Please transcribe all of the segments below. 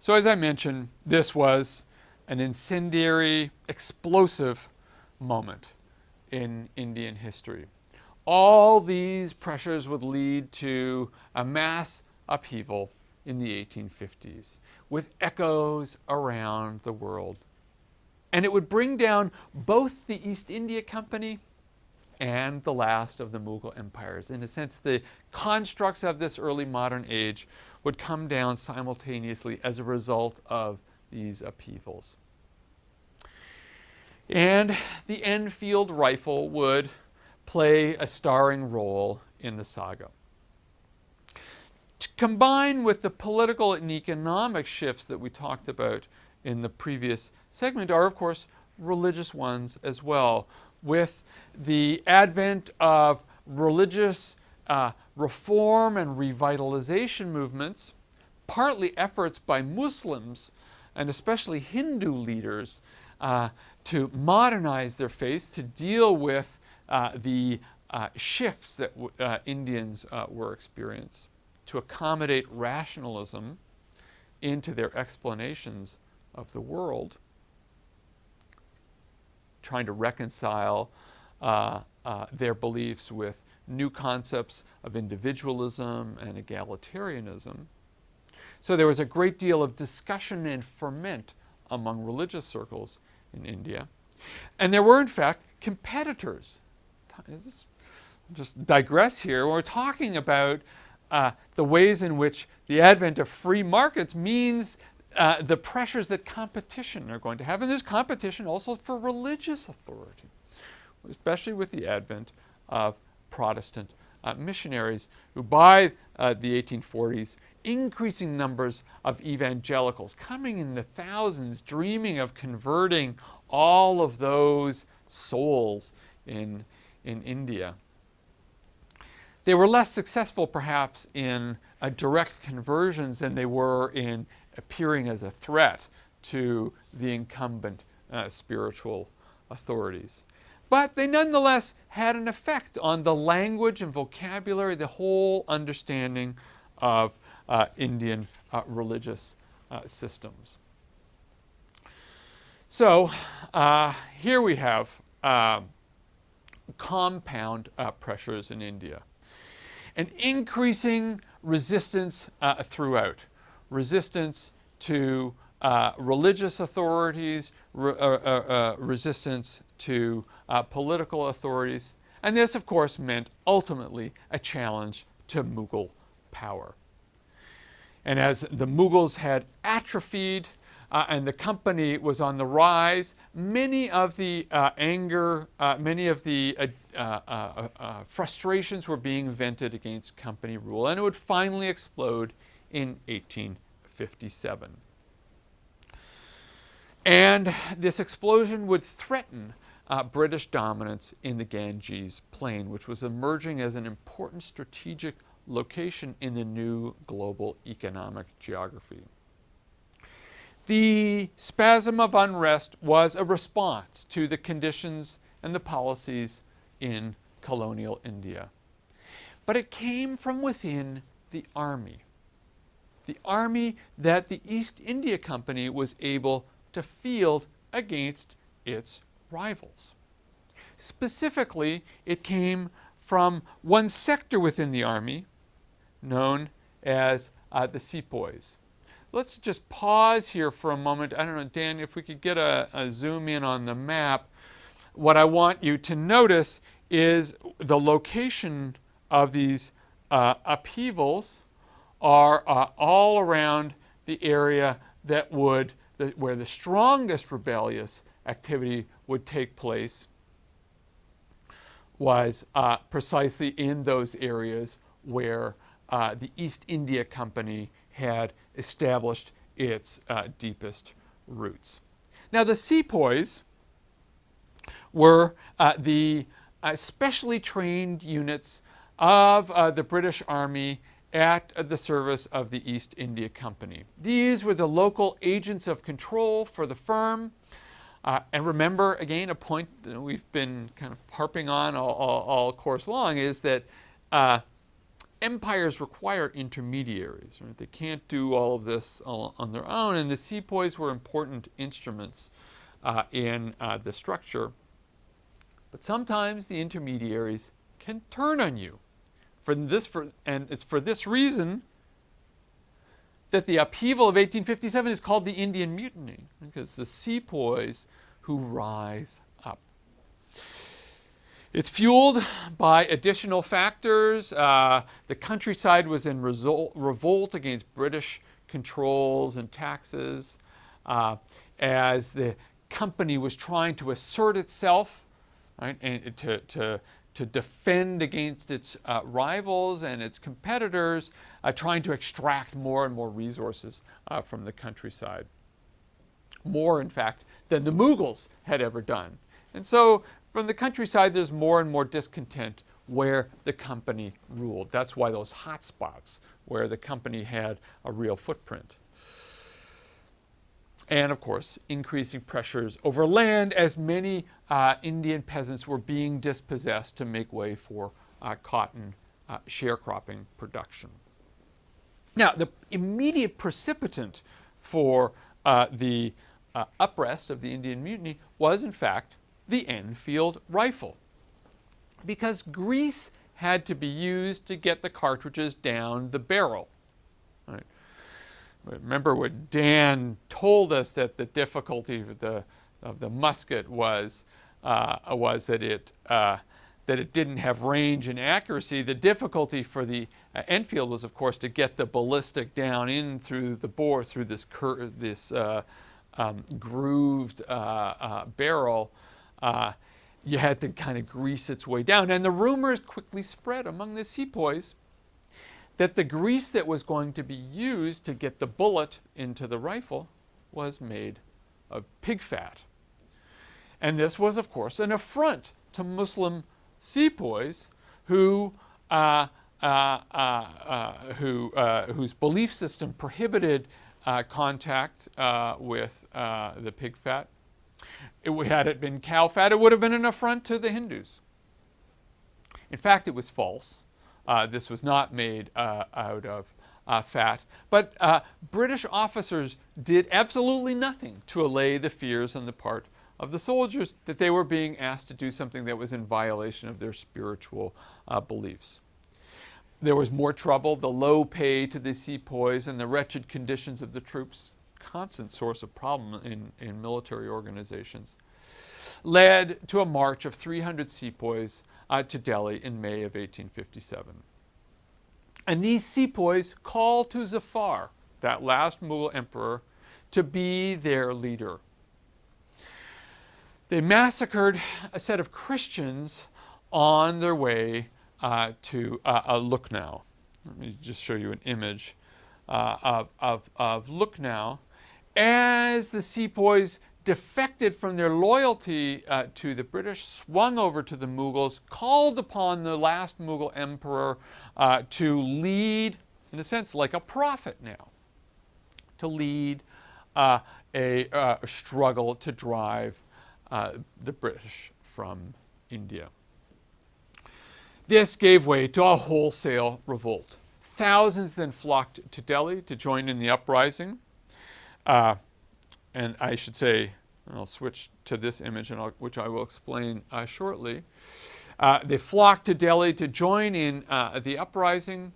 So as I mentioned, this was an incendiary, explosive moment in Indian history. All these pressures would lead to a mass upheaval in the 1850s, with echoes around the world. And it would bring down both the East India Company and the last of the Mughal empires. In a sense, the constructs of this early modern age would come down simultaneously as a result of these upheavals. And the Enfield rifle would play a starring role in the saga. Combined with the political and economic shifts that we talked about in the previous segment are, of course, religious ones as well, with the advent of religious reform and revitalization movements, partly efforts by Muslims and especially Hindu leaders to modernize their faiths, to deal with the shifts that Indians were experiencing, to accommodate rationalism into their explanations of the world, trying to reconcile their beliefs with new concepts of individualism and egalitarianism. So there was a great deal of discussion and ferment among religious circles in India. And there were, in fact, competitors. Just digress here. We're talking about the ways in which the advent of free markets means the pressures that competition are going to have. And there's competition also for religious authority, especially with the advent of Protestant missionaries who, by the 1840s, increasing numbers of evangelicals coming in the thousands, dreaming of converting all of those souls in India. They were less successful, perhaps, in direct conversions than they were in appearing as a threat to the incumbent spiritual authorities. But they nonetheless had an effect on the language and vocabulary, the whole understanding of Indian religious systems. So here we have compound pressures in India. An increasing resistance throughout. Resistance to religious authorities, resistance to political authorities. And this, of course, meant ultimately a challenge to Mughal power. And as the Mughals had atrophied and the company was on the rise, many of the frustrations were being vented against company rule, and it would finally explode in 1857. And this explosion would threaten British dominance in the Ganges Plain, which was emerging as an important strategic location in the new global economic geography. The spasm of unrest was a response to the conditions and the policies in colonial India. But it came from within the army that the East India Company was able to field against its rivals. Specifically, it came from one sector within the army known as the sepoys. Let's just pause here for a moment. I don't know, Dan, if we could get a zoom in on the map. What I want you to notice is the location of these upheavals are all around the area that where the strongest rebellious activity would take place was precisely in those areas where the East India Company had established its deepest roots. Now, the sepoys were the specially trained units of the British Army at the service of the East India Company. These were the local agents of control for the firm. And remember, again, a point that we've been kind of harping on all course long is that empires require intermediaries. Right? They can't do all of this all on their own, and the sepoys were important instruments in the structure. But sometimes the intermediaries can turn on you. And it's for this reason that the upheaval of 1857 is called the Indian Mutiny, because the sepoys who rise up. It's fueled by additional factors. The countryside was in revolt against British controls and taxes as the company was trying to assert itself, right, and to defend against its rivals and its competitors, trying to extract more and more resources from the countryside. More, in fact, than the Mughals had ever done. And so from the countryside, there's more and more discontent where the company ruled. That's why those hot spots where the company had a real footprint. And of course, increasing pressures over land as many Indian peasants were being dispossessed to make way for cotton sharecropping production. Now, the immediate precipitant for the uprest of the Indian Mutiny was, in fact, the Enfield rifle, because grease had to be used to get the cartridges down the barrel. Right? Remember what Dan told us, that the difficulty of the musket was that it didn't have range and accuracy. The difficulty for the Enfield was, of course, to get the ballistic down in through the bore, through this grooved barrel. You had to kind of grease its way down. And the rumors quickly spread among the sepoys that the grease that was going to be used to get the bullet into the rifle was made of pig fat. And this was, of course, an affront to Muslim sepoys whose belief system prohibited contact with the pig fat. Had it been cow fat, it would have been an affront to the Hindus. In fact, it was false. This was not made out of fat. But British officers did absolutely nothing to allay the fears on the part of the soldiers that they were being asked to do something that was in violation of their spiritual beliefs. There was more trouble. The low pay to the sepoys and the wretched conditions of the troops, constant source of problem in military organizations, led to a march of 300 sepoys to Delhi in May of 1857. And these sepoys called to Zafar, that last Mughal emperor, to be their leader. They massacred a set of Christians on their way to Lucknow. Let me just show you an image of Lucknow. As the sepoys defected from their loyalty to the British, swung over to the Mughals, called upon the last Mughal emperor to lead, in a sense, like a prophet now, to lead a struggle to drive the British from India. This gave way to a wholesale revolt. Thousands then flocked to Delhi to join in the uprising. And I should say, and I'll switch to this image, which I will explain shortly. They flocked to Delhi to join in the uprising,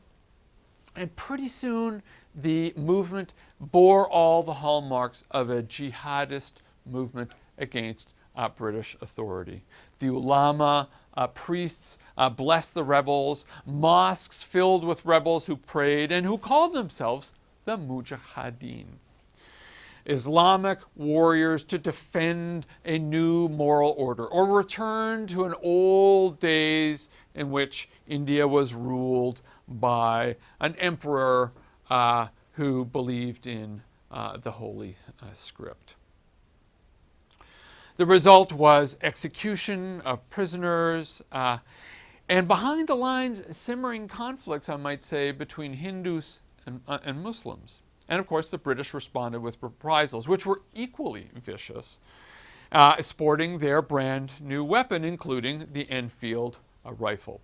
and pretty soon the movement bore all the hallmarks of a jihadist movement against British authority. The ulama, priests blessed the rebels, mosques filled with rebels who prayed and who called themselves the Mujahideen. Islamic warriors to defend a new moral order, or return to an old days in which India was ruled by an emperor who believed in the Holy Script. The result was execution of prisoners, and behind the lines, simmering conflicts, I might say, between Hindus and Muslims. And of course, the British responded with reprisals, which were equally vicious, sporting their brand new weapon, including the Enfield rifle.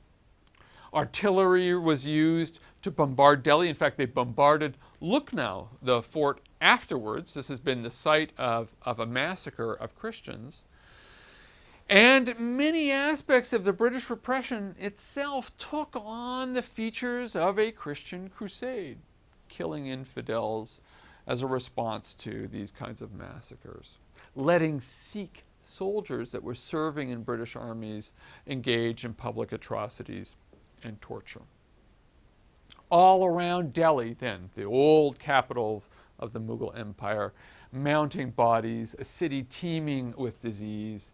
Artillery was used to bombard Delhi. In fact, they bombarded Lucknow, the fort afterwards. This has been the site of a massacre of Christians. And many aspects of the British repression itself took on the features of a Christian crusade, killing infidels as a response to these kinds of massacres, letting Sikh soldiers that were serving in British armies engage in public atrocities and torture. All around Delhi, then, the old capital of the Mughal Empire, mounting bodies, a city teeming with disease.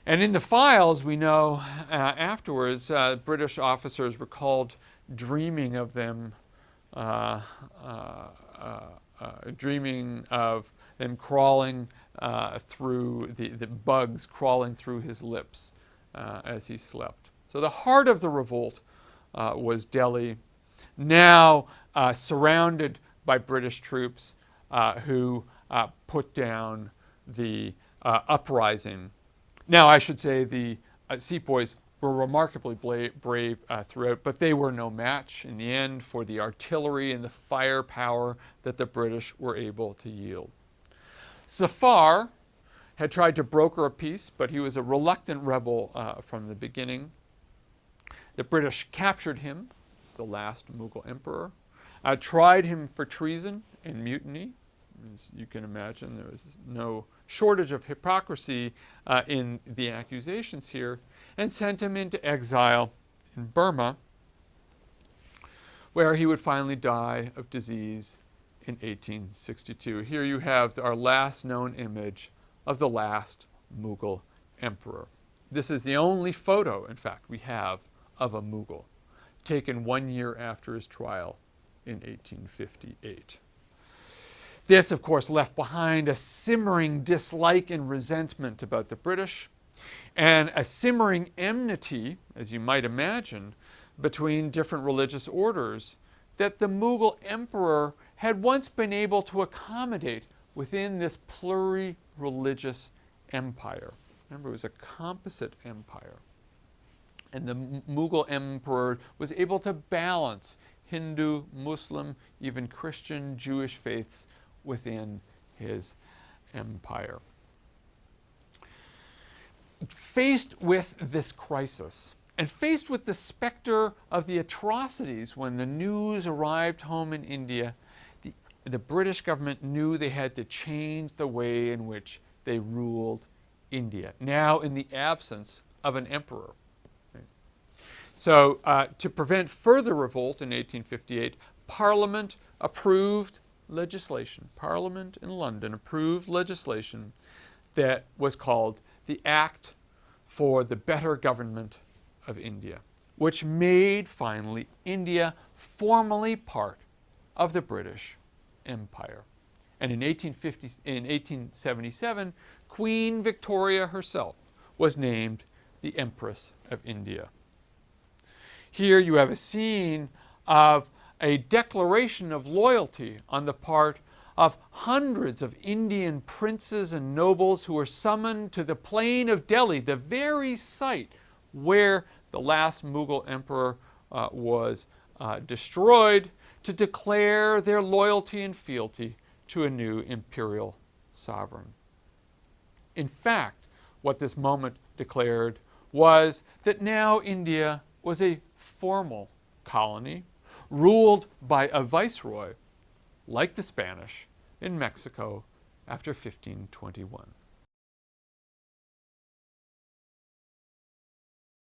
And in the files, we know afterwards, British officers recalled dreaming of them, dreaming of them crawling through the bugs crawling through his lips as he slept. So the heart of the revolt was Delhi, now surrounded by British troops who put down the uprising. Now, I should say the sepoys were remarkably brave throughout, but they were no match in the end for the artillery and the firepower that the British were able to yield. Zafar had tried to broker a peace, but he was a reluctant rebel from the beginning. The British captured him as the last Mughal emperor, tried him for treason and mutiny. As you can imagine, there was no shortage of hypocrisy in the accusations here, and sent him into exile in Burma, where he would finally die of disease in 1862. Here you have our last known image of the last Mughal emperor. This is the only photo, in fact, we have of a Mughal, taken 1 year after his trial in 1858. This, of course, left behind a simmering dislike and resentment about the British, and a simmering enmity, as you might imagine, between different religious orders that the Mughal emperor had once been able to accommodate within this pluri-religious empire. Remember, it was a composite empire. And the Mughal emperor was able to balance Hindu, Muslim, even Christian, Jewish faiths within his empire. Faced with this crisis, and faced with the specter of the atrocities when the news arrived home in India, the British government knew they had to change the way in which they ruled India, now in the absence of an emperor. So to prevent further revolt in 1858, Parliament approved legislation. Parliament in London approved legislation that was called the Act for the Better Government of India, which made finally India formally part of the British Empire. And in 1877, Queen Victoria herself was named the Empress of India. Here you have a scene of a declaration of loyalty on the part of hundreds of Indian princes and nobles who were summoned to the plain of Delhi, the very site where the last Mughal emperor was destroyed, to declare their loyalty and fealty to a new imperial sovereign. In fact, what this moment declared was that now India was a formal colony ruled by a viceroy, like the Spanish, in Mexico after 1521.